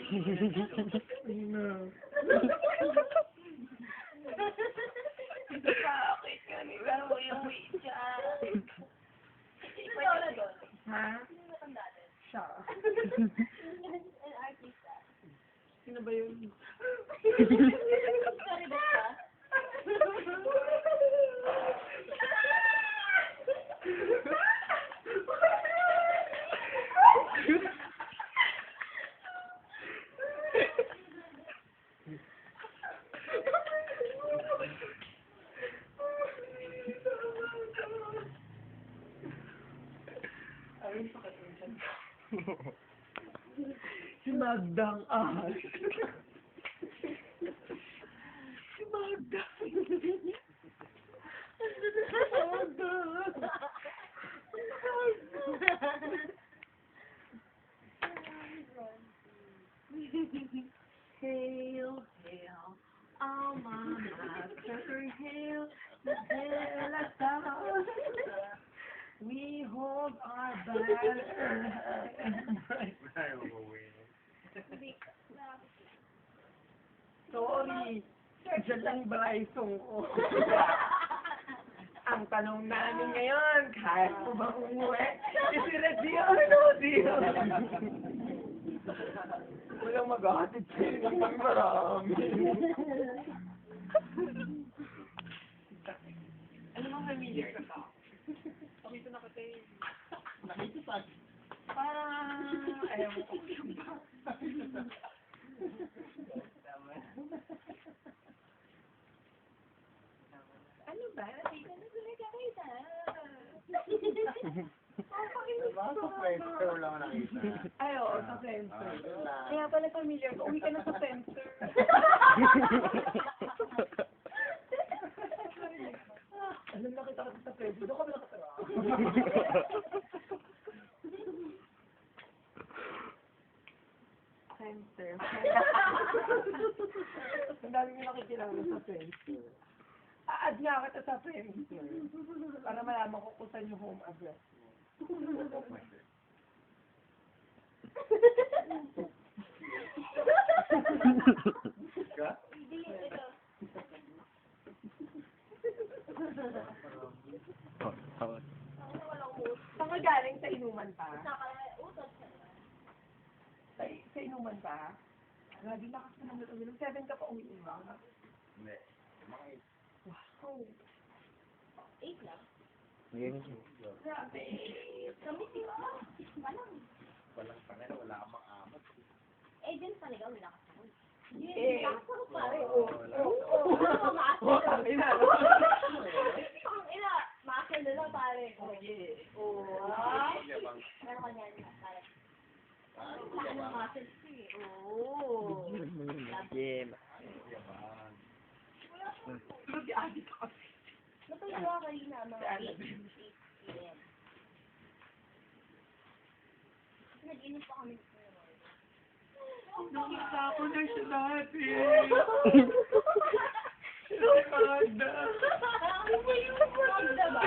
No. Bakit ka nila mo yung media? Ikaw na doon. Ha? Siya. Sino ba yun? Sorry ba siya? Si Magdang ahas. Si Magda. Hail, hail, alma mater, hail, hail us down. We hold our banner. Sorry. Diyan lang balaysong ko. Ang tanong namin ngayon, kahit mo ba umuwi? Isira siya, ano, siya? Walang maghahatid sa'yo ng marami. Ano mga familiar ka sa? Pakita na kasi. Nakikita. Parang, ayaw mo kung ba? Ano ba? Nakita na sila kakita. Sa Friendster wala ko nakita. Ay, oo, sa Friendster. Kaya pala familiar ko. Uwi ka na sa Friendster. Alam na kita kasi sa Friendster. Doon kami nakatara. Friendster. Ang dami mo nakikilala sa Friendster. A-add nga kita sa Friendster. Para malaman ko kung saan yung home address mo. Ka? Saan ka galing? Sa inuman pa? Sa inuman pa? Lagi lakas ka naman uminom. 7 ka pa umiinom. Hindi. Mga Wow. 8 lang. Grabe. Kami sila. walang panel, wala kang makamot. Eh, dyan talaga wala ka sa Eh, Ako pare. ang ina. Ang ina, makasal na lang pare. Yabang. Meron ka niyan, pare. Ay, Saan ang yabang. muscle ko eh. Oo. Yabang. Mag-adi ka kasi. Natulog ako kanina, mga 8 p.m. Nag-inip pa kami. Nakita ko na siya dati. Nakada. Ano ba yung magda ba?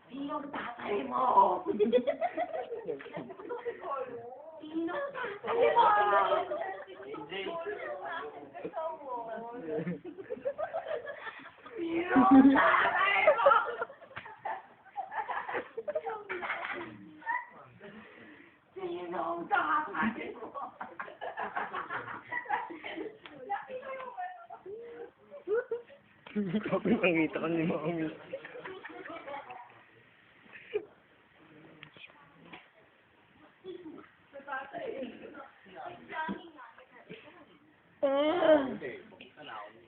Sino ang tatay mo? Sino ang tatay mo? Sino ang tatay mo? Sino ang tatay mo? Kapag nakita ka ni Mami.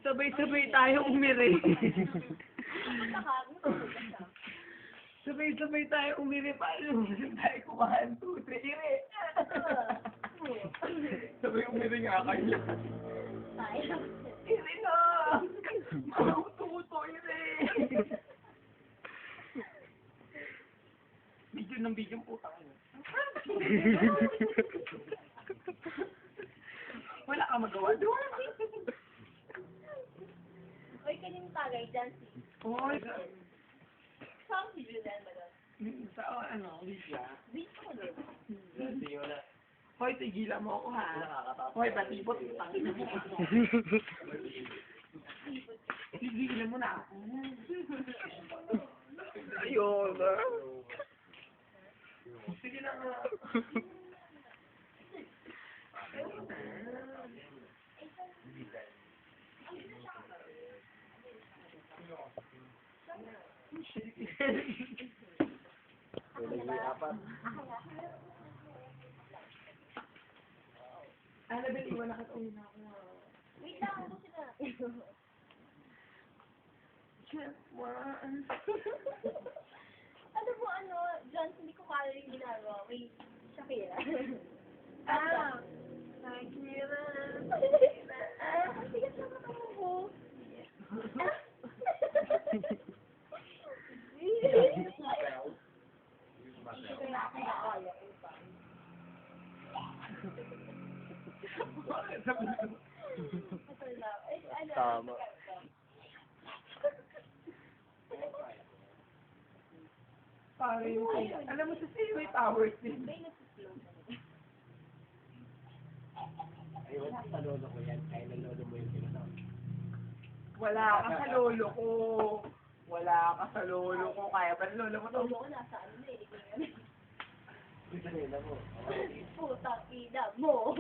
Sabay-sabay tayo umiri. Sabay-sabay tayo umiri. Paano? Tayo kumahan. 2, 3, iri. Sabay umiri nga kayo. Iri na! Mauto-uto, iri! Video ng video putang ina. Wala ka magawa doon. kanyang tagay dyan si... Hoy, Saan si Julian ba doon? sa ano, Lydia. Dito ko doon. Hoy, tigilan mo ako ha. Hoy, batibot, tangin mo. Tigilan mo na ako. Ayoko na. Sige na nga. Annabelle, iwan na kita uwi na ako. Wait lang, ako sila. Alam mo ano, John, hindi ko kaya yung ginagawa. Wait, Shakira. Shakira. Sigat naman ako. Tama. Pare yung kaya. Alam mo sa Seaway Towers din. Ay, wala sa lolo ko yan. Kaya na lolo mo yung pinatawag. Wala ka sa lolo ko. Wala ka sa lolo ko. Kaya ba lolo mo to? Lolo ko nasa ano na eh. Ito nila mo. Putang ina mo.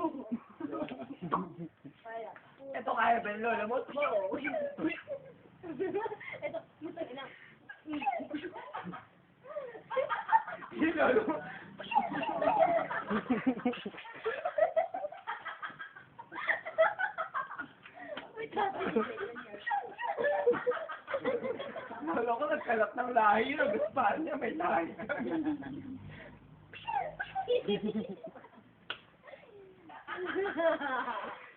Kaya. Ito kaya ba yung lolo mo? Ito, putang ina. Yung lolo mo. Lolo ko nagkalat ng lahi. Nagaspahan niya may lahi.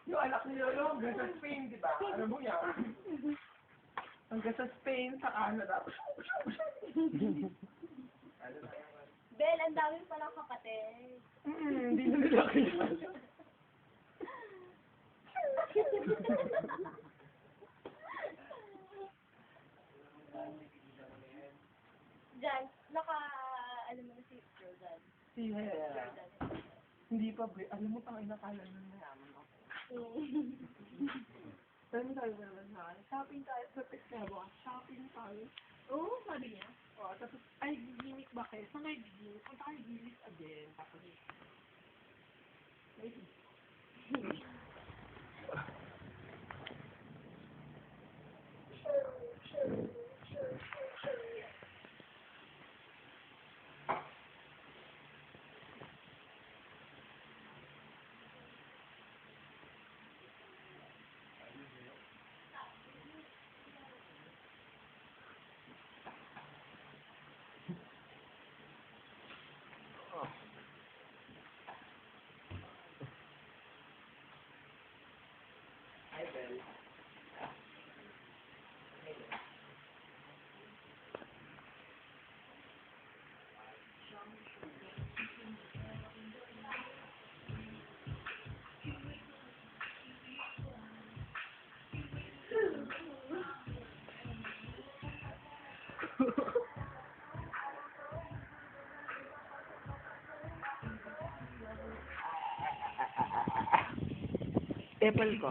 Yung anak ni Lolo, hanggang sa Spain, di ba? Alam mo yan? Hanggang sa Spain, sa Canada. Bel, ang dami palang kapatid. Hindi na nila kilala. Jan, ano mo na si Jordan. Si Hera. Hindi pa, be. Alam mo, pang inakala ng mayaman ako. Pero tayo ba naman sa akin? Shopping tayo sa Pexebo. Shopping tayo. Oo, sabi niya. O, tapos, ay, gimmick ba kayo? Saan kayo gimmick? Punta kayo gimmick again. Tapos, Apple ko.